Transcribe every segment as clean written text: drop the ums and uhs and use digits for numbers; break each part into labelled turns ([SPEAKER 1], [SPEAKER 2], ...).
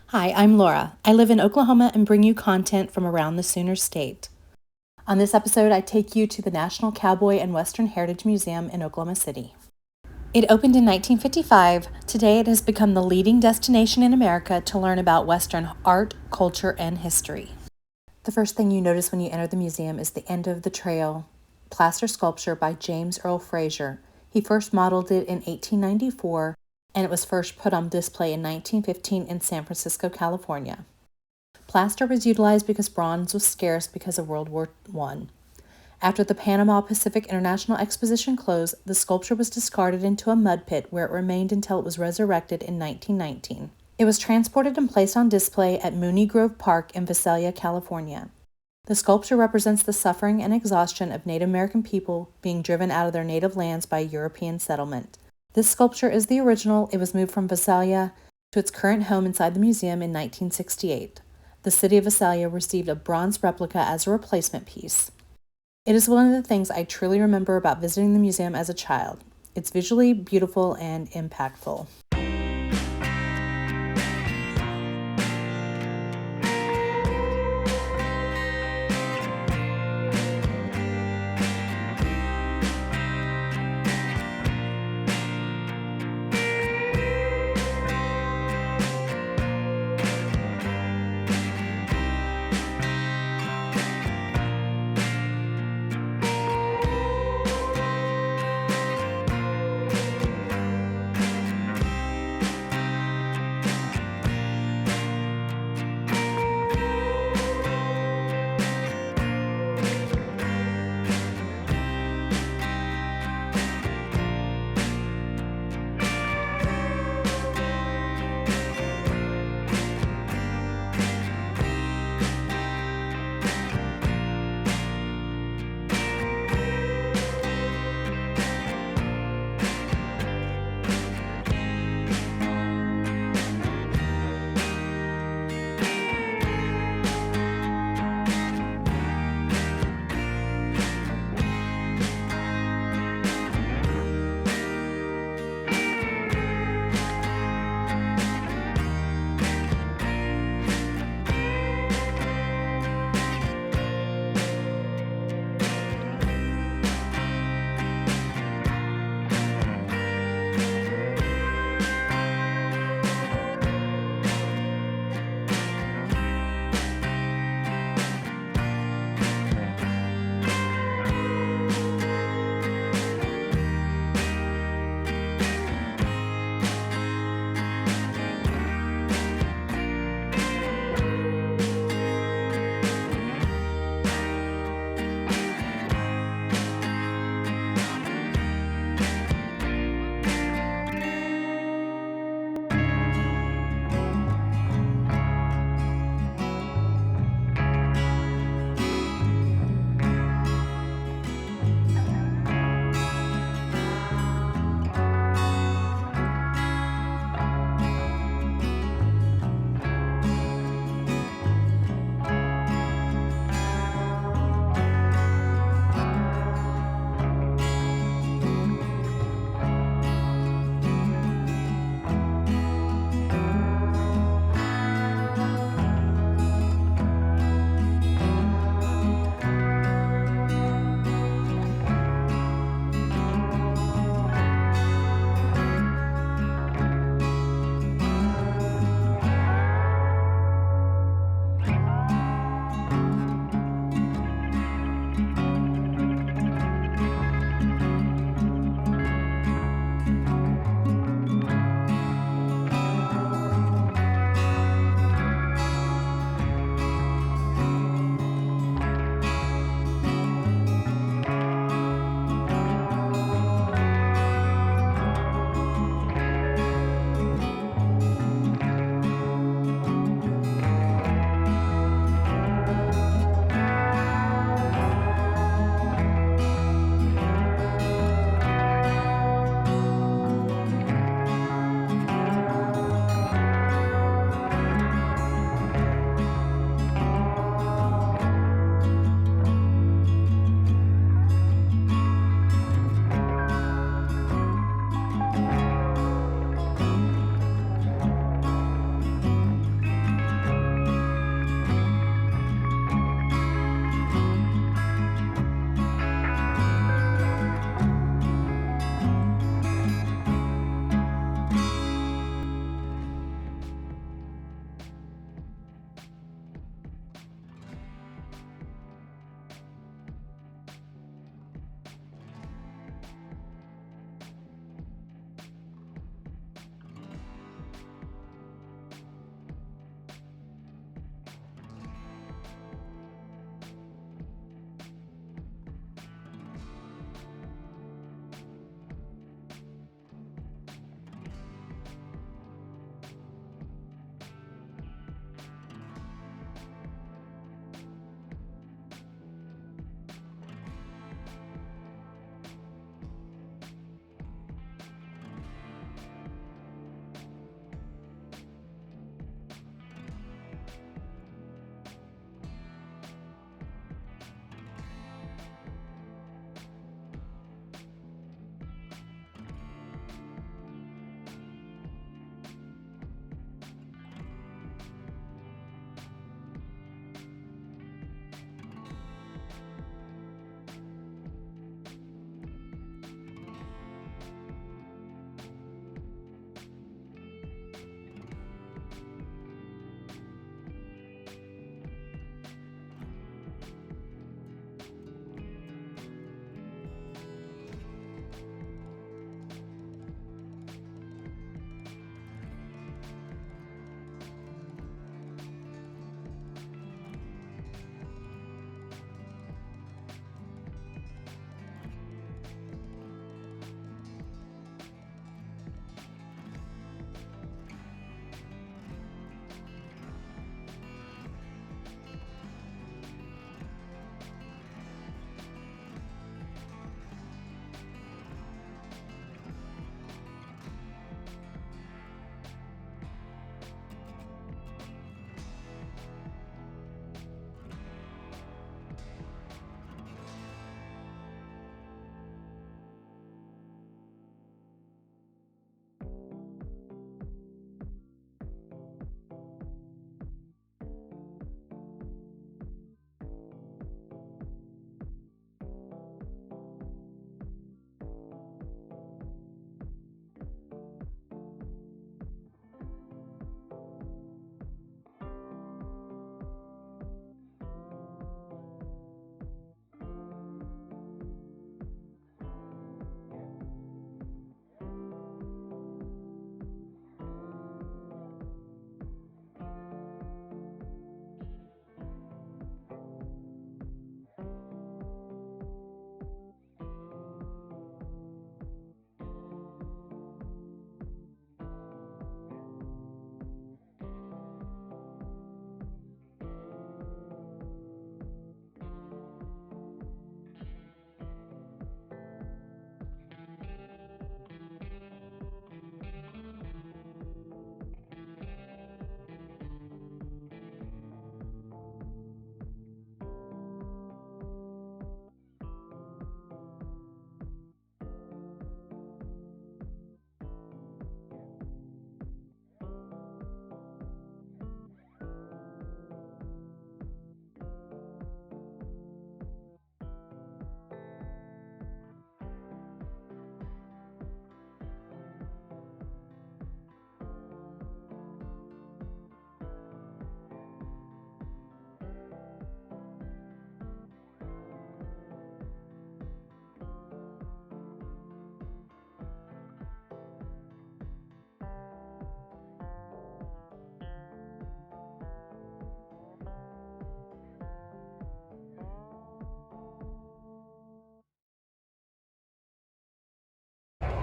[SPEAKER 1] Hi, I'm Laura. I live in Oklahoma and bring you content from around the Sooner State. On this episode, I take you to the National Cowboy and Western Heritage Museum in Oklahoma City. It opened in 1955. Today, it has become the leading destination in America to learn about Western art, culture, and history. The first thing you notice when you enter the museum is the end of the trail plaster sculpture by James Earl Fraser. He first modeled it in 1894, and it was first put on display in 1915 in San Francisco, California. Plaster was utilized because bronze was scarce because of World War I. After the Panama Pacific International Exposition closed, the sculpture was discarded into a mud pit where it remained until it was resurrected in 1919. It was transported and placed on display at Mooney Grove Park in Visalia, California. The sculpture represents the suffering and exhaustion of Native American people being driven out of their native lands by European settlement. This sculpture is the original. It was moved from Visalia to its current home inside the museum in 1968. The city of Visalia received a bronze replica as a replacement piece. It is one of the things I truly remember about visiting the museum as a child. It's visually beautiful and impactful.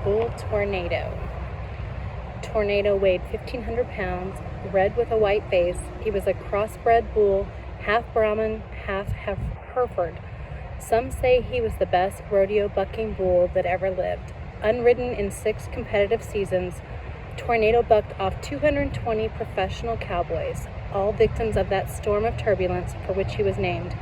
[SPEAKER 1] Bull Tornado. Tornado weighed 1,500 pounds, red with a white face. He was a crossbred bull, half Brahman, half Hereford. Some say he was the best rodeo bucking bull that ever lived. Unridden in 6 competitive seasons, Tornado bucked off 220 professional cowboys, all victims of that storm of turbulence for which he was named.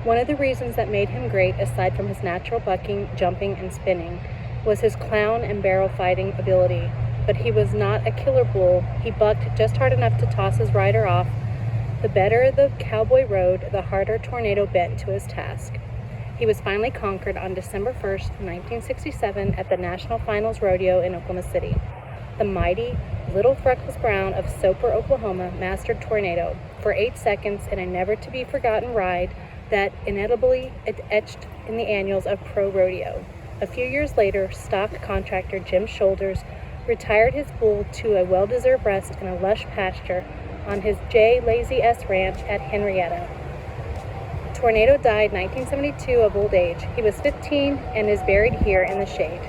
[SPEAKER 1] One of the reasons that made him great, aside from his natural bucking, jumping, and spinning, was his clown and barrel fighting ability. But he was not a killer bull. He bucked just hard enough to toss his rider off. The better the cowboy rode, the harder Tornado bent to his task. He was finally conquered on December 1st, 1967 at the National Finals Rodeo in Oklahoma City. The mighty Little Freckles Brown of Soper, Oklahoma, mastered Tornado for 8 seconds in a never-to-be-forgotten ride that inevitably etched in the annals of pro rodeo. A few years later, stock contractor Jim Shoulders retired his bull to a well-deserved rest in a lush pasture on his J. Lazy S. Ranch at Henrietta. Tornado died 1972 of old age. He was 15 and is buried here in the shade.